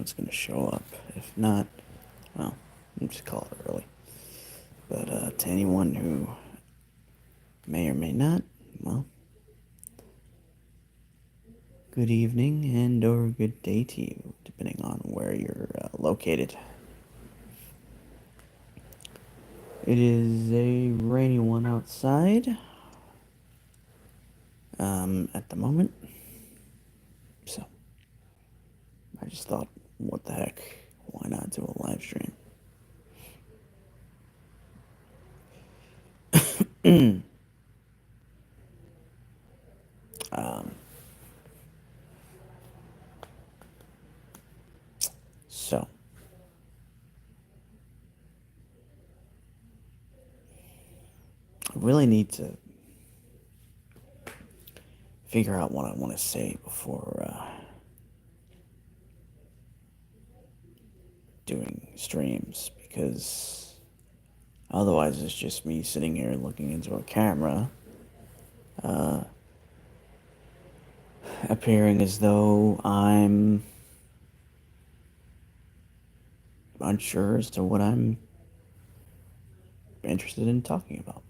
someone's going to show up. If not, well, I'll just call it early. But to anyone who may or may not, well, good evening and or good day to you, depending on where you're located. It is a rainy one outside at the moment. So, I just thought, what the heck? Why not do a live stream? um, so, I really need to figure out what I want to say before doing streams, because otherwise it's just me sitting here looking into a camera, appearing as though I'm unsure as to what I'm interested in talking about.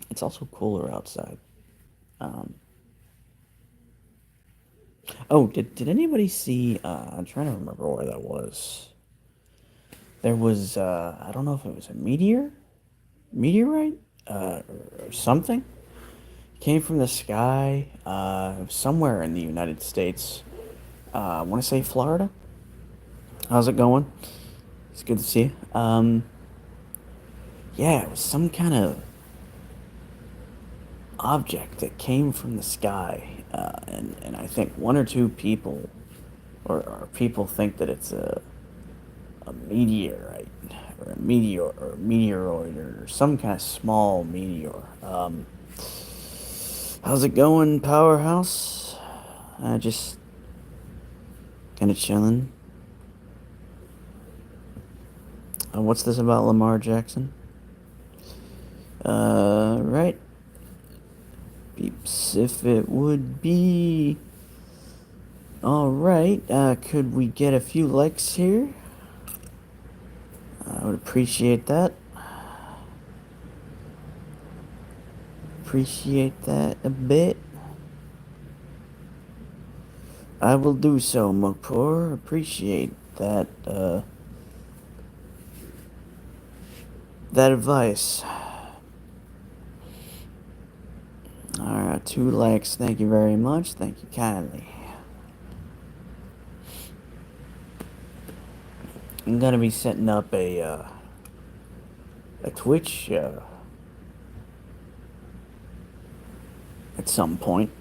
It's also cooler outside. Oh, did anybody see? I'm trying to remember where that was. There was, I don't know if it was a meteorite, or something. Came from the sky, somewhere in the United States. I want to say Florida. How's it going? It's good to see you. Yeah, it was some kind of object that came from the sky, and I think one or two people, or people think that it's a meteorite, or a meteor, or a meteoroid, or some kind of small meteor. How's it going, Powerhouse? Just kind of chilling. What's this about Lamar Jackson? Right. Beeps, if it would be alright, could we get a few likes here? I would appreciate that. Appreciate that a bit. I will do so, Mokpur. Appreciate that, that advice. Alright, 2 likes. Thank you very much. Thank you kindly. I'm gonna be setting up a Twitch, at some point.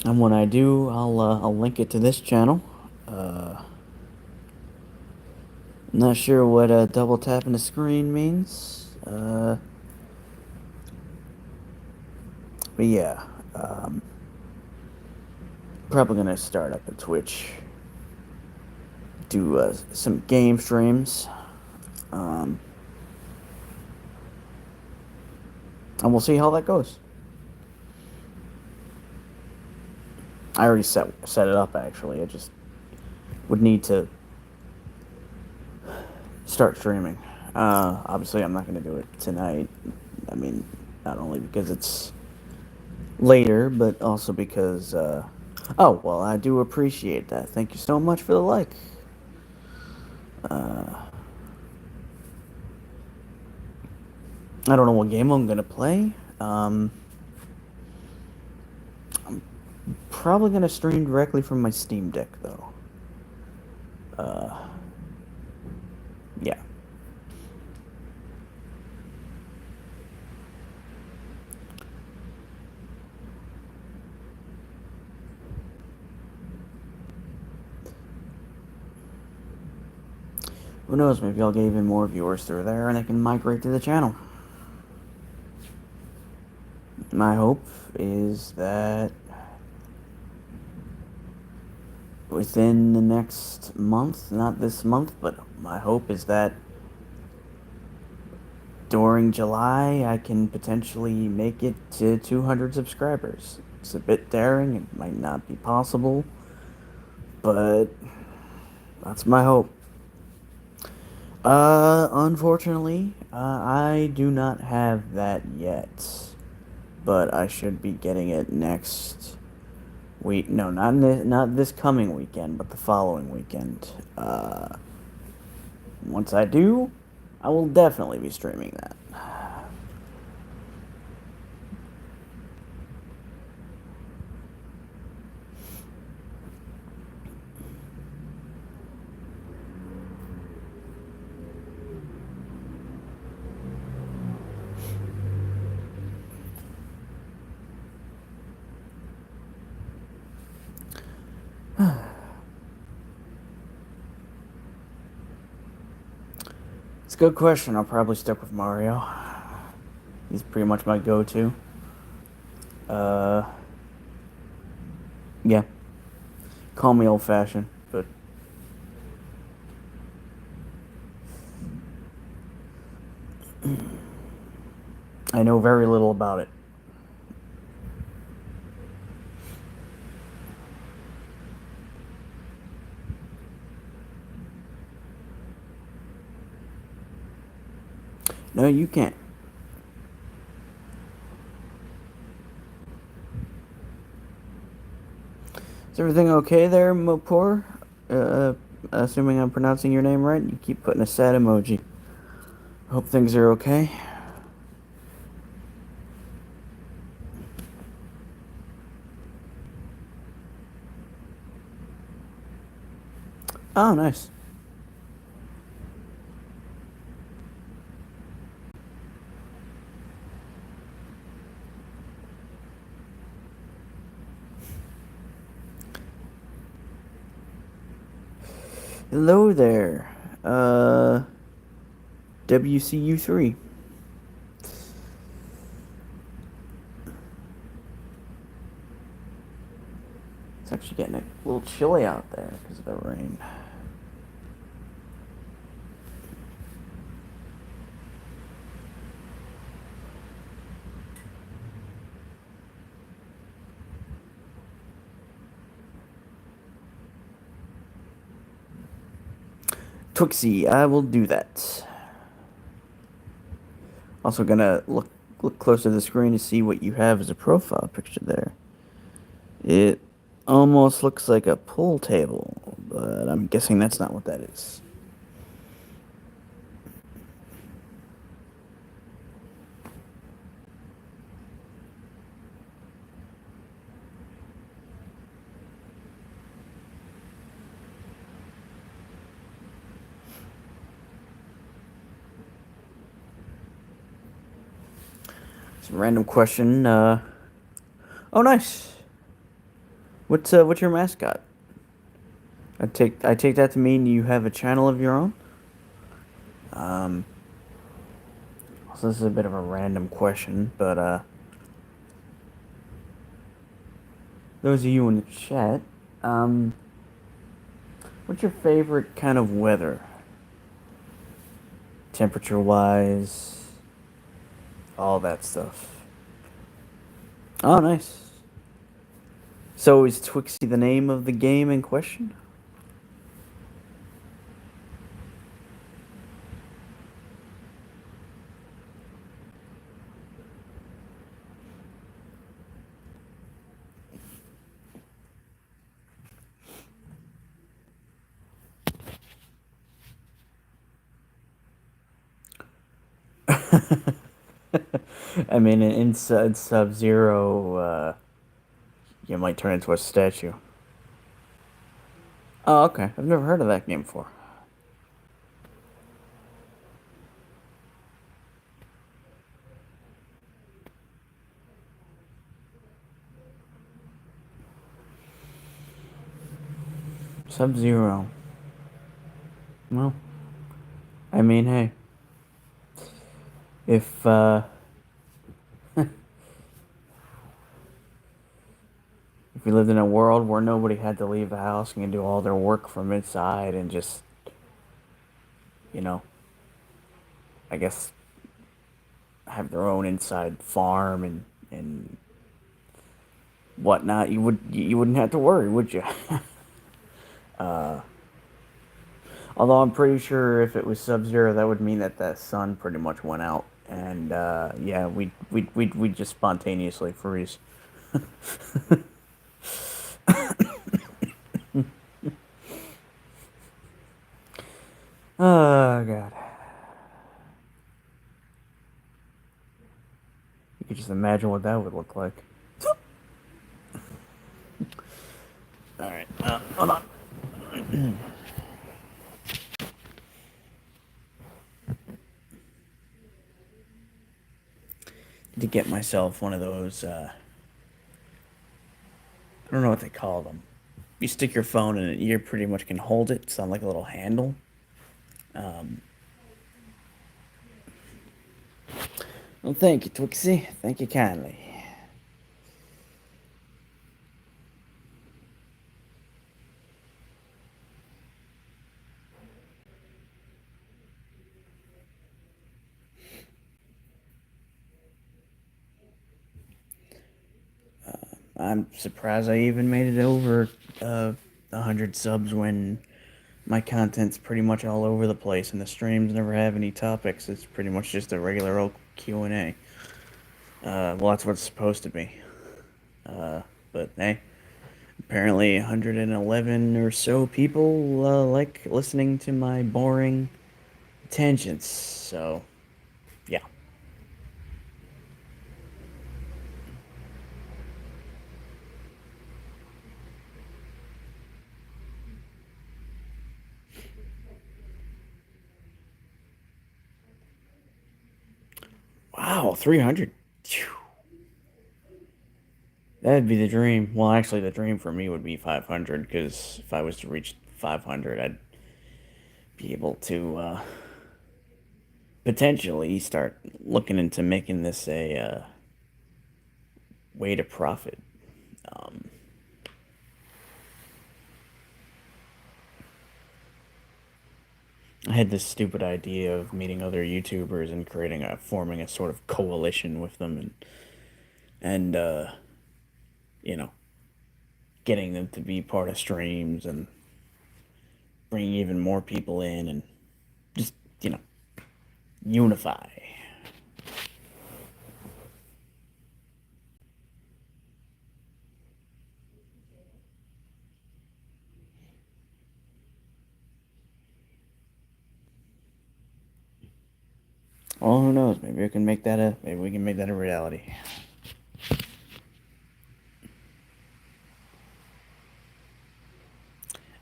And when I do, I'll link it to this channel. I'm not sure what double tapping the screen means. But yeah, probably gonna start up a Twitch. Do some game streams. And we'll see how that goes. I already set it up, actually. I just would need to start streaming. Obviously, I'm not going to do it tonight. I mean, not only because it's later, but also because, oh, well, I do appreciate that. Thank you so much for the like. I don't know what game I'm going to play. I'm probably going to stream directly from my Steam Deck, though. Yeah. Who knows, maybe I'll get even more viewers through there and I can migrate to the channel. My hope is that within the next month, not this month, but my hope is that during July, I can potentially make it to 200 subscribers. It's a bit daring, it might not be possible, but that's my hope. Unfortunately, I do not have that yet, but I should be getting it next week. No, not this coming weekend, but the following weekend. Once I do, I will definitely be streaming that. It's a good question. I'll probably stick with Mario. He's pretty much my go-to. Uh, yeah. Call me old-fashioned, but I know very little about it. No, you can't. Is everything okay there, Mopor? Assuming I'm pronouncing your name right, you keep putting a sad emoji. Hope things are okay. Oh, nice. Hello there. WCU3. It's actually getting a little chilly out there because of the rain. Twixie, I will do that. Also gonna look closer to the screen to see what you have as a profile picture there. It almost looks like a pool table, but I'm guessing that's not what that is. Some random question. Oh, nice. What's your mascot? I take that to mean you have a channel of your own. Um, so this is a bit of a random question, but those of you in the chat, um, what's your favorite kind of weather? Temperature wise, all that stuff. Oh, nice. So is Twixie the name of the game in question? I mean, in Sub Zero, you might turn into a statue. Oh, okay. I've never heard of that game before. Sub Zero. Well, I mean, hey, if if we lived in a world where nobody had to leave the house and can do all their work from inside and just, you know, I guess have their own inside farm and whatnot, you wouldn't have to worry, would you? Although I'm pretty sure if it was Sub-Zero, that would mean that the sun pretty much went out, and yeah, we'd just spontaneously freeze. Oh god, you could just imagine what that would look like. All right, hold on. To get myself one of those. I don't know what they call them. You stick your phone in it, you pretty much can hold it. It's on like a little handle. Um, well, thank you, Twixie. Thank you kindly. I'm surprised I even made it over 100 subs when my content's pretty much all over the place and the streams never have any topics. It's pretty much just a regular old Q&A. Well, that's what it's supposed to be. But hey, apparently 111 or so people like listening to my boring tangents. So, yeah. Wow, 300. That'd be the dream. Well, actually, the dream for me would be 500 because if I was to reach 500, I'd be able to potentially start looking into making this a way to profit. Um, I had this stupid idea of meeting other YouTubers and forming a sort of coalition with them, and you know, getting them to be part of streams and bringing even more people in and just unify. Well, who knows? Maybe we can make that a reality.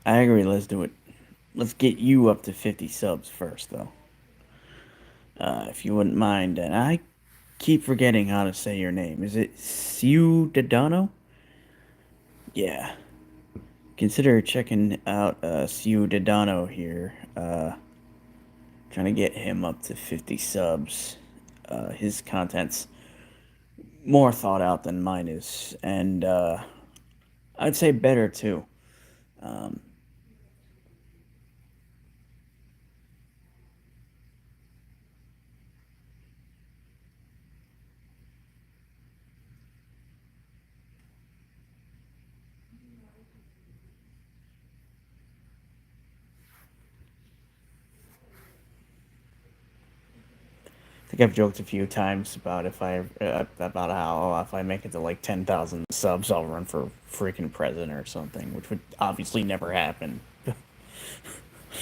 I agree. Let's do it. Let's get you up to 50 subs first, though. If you wouldn't mind. And I keep forgetting how to say your name. Is it Ciudadano? Yeah. Consider checking out Ciudadano here. Trying to get him up to 50 subs. His content's more thought out than mine is. And I'd say better, too. Um, I think I've joked a few times about about how if I make it to like 10,000 subs, I'll run for freaking president or something, which would obviously never happen.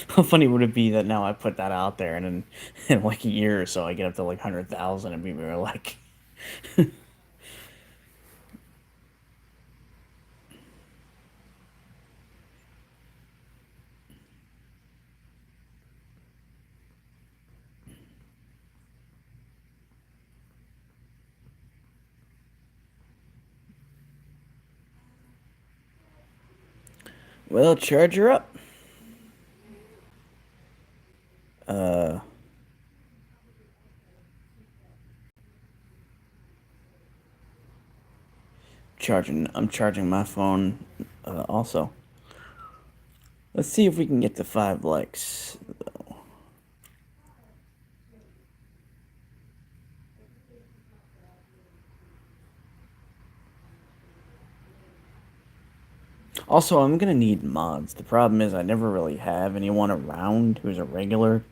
How funny would it be that now I put that out there and in like a year or so I get up to like 100,000 and people are like, well, charge her up. Uh, I'm charging my phone also. Let's see if we can get to 5 likes. Also, I'm gonna need mods. The problem is I never really have anyone around who's a regular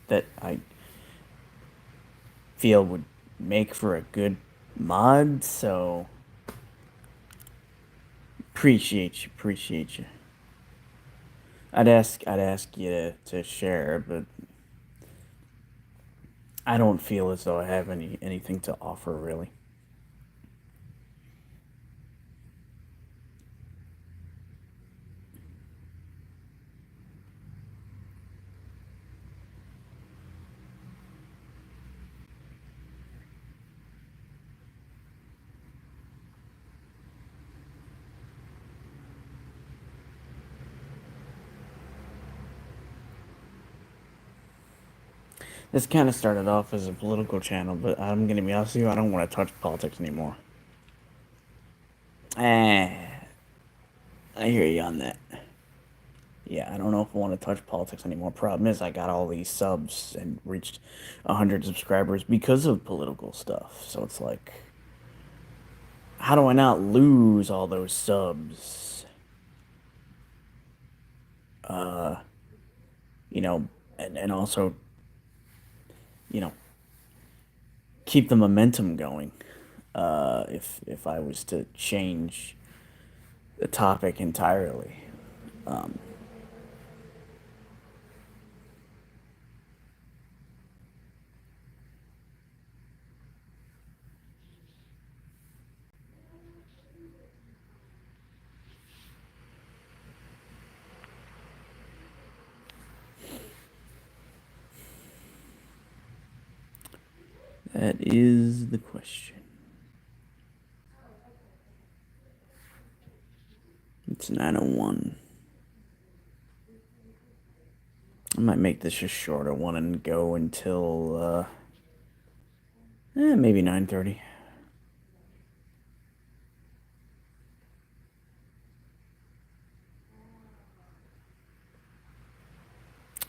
that I feel would make for a good mod, so appreciate you. I'd ask you to share, but I don't feel as though I have anything to offer really. This kind of started off as a political channel, but I'm gonna be honest with you, I don't want to touch politics anymore. Eh, I hear you on that. Yeah, I don't know if I want to touch politics anymore. Problem is, I got all these subs and reached 100 subscribers because of political stuff. So it's like, how do I not lose all those subs? You know, and also, you know, keep the momentum going. If I was to change the topic entirely. That is the question. It's 9:01. I might make this a shorter one and go until maybe 9:30.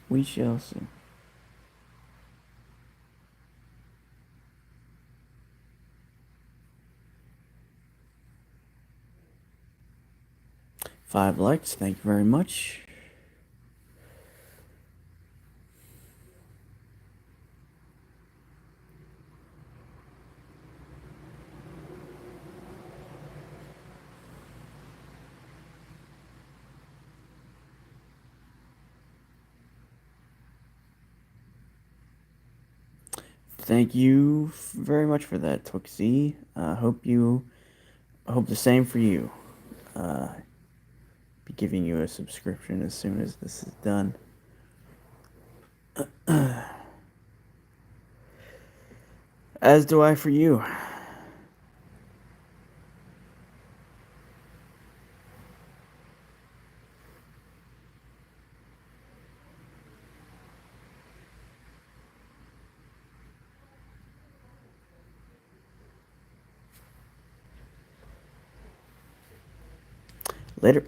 We shall see. Five likes. Thank you very much. Thank you very much for that, Twixie. I hope the same for you. Be giving you a subscription as soon as this is done. As do I for you. Later.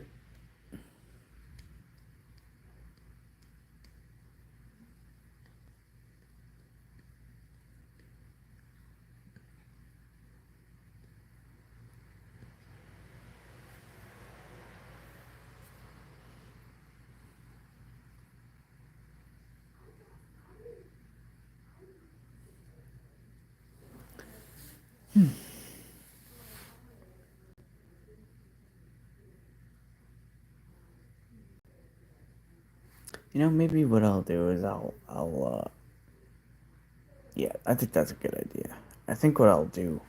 Maybe what I'll do is yeah, I think that's a good idea. I think what I'll do,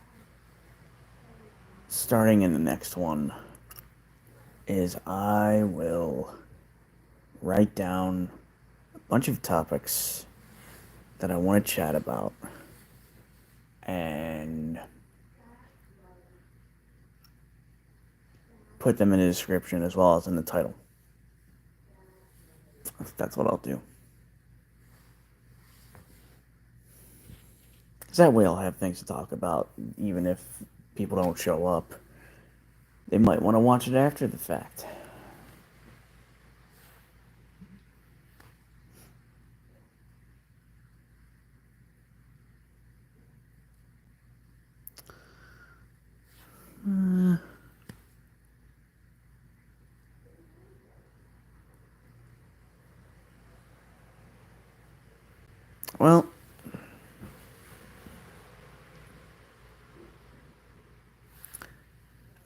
starting in the next one, is I will write down a bunch of topics that I want to chat about and put them in the description as well as in the title. That's what I'll do. Because that way I'll have things to talk about, even if people don't show up. They might want to watch it after the fact. Well,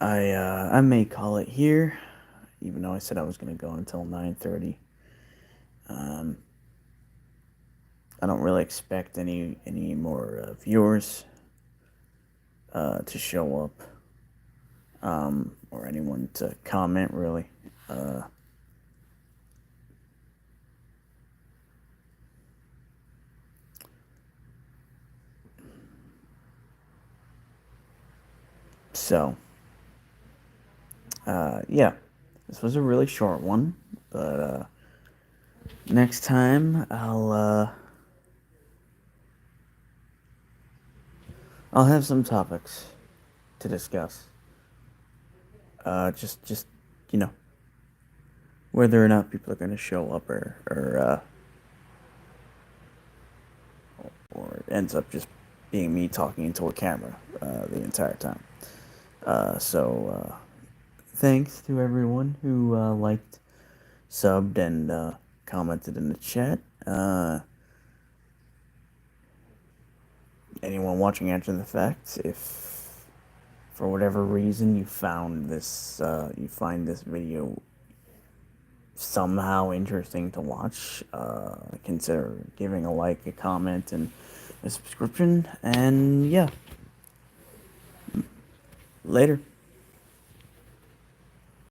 I may call it here, even though I said I was gonna go until 9:30. Um, I don't really expect any more viewers to show up, or anyone to comment really. Uh, so yeah, this was a really short one, but next time I'll have some topics to discuss. Just you know, whether or not people are going to show up, or it ends up just being me talking into a camera the entire time. So thanks to everyone who liked, subbed, and commented in the chat. Anyone watching after the fact, if for whatever reason you find this video somehow interesting to watch, consider giving a like, a comment, and a subscription. And yeah, later.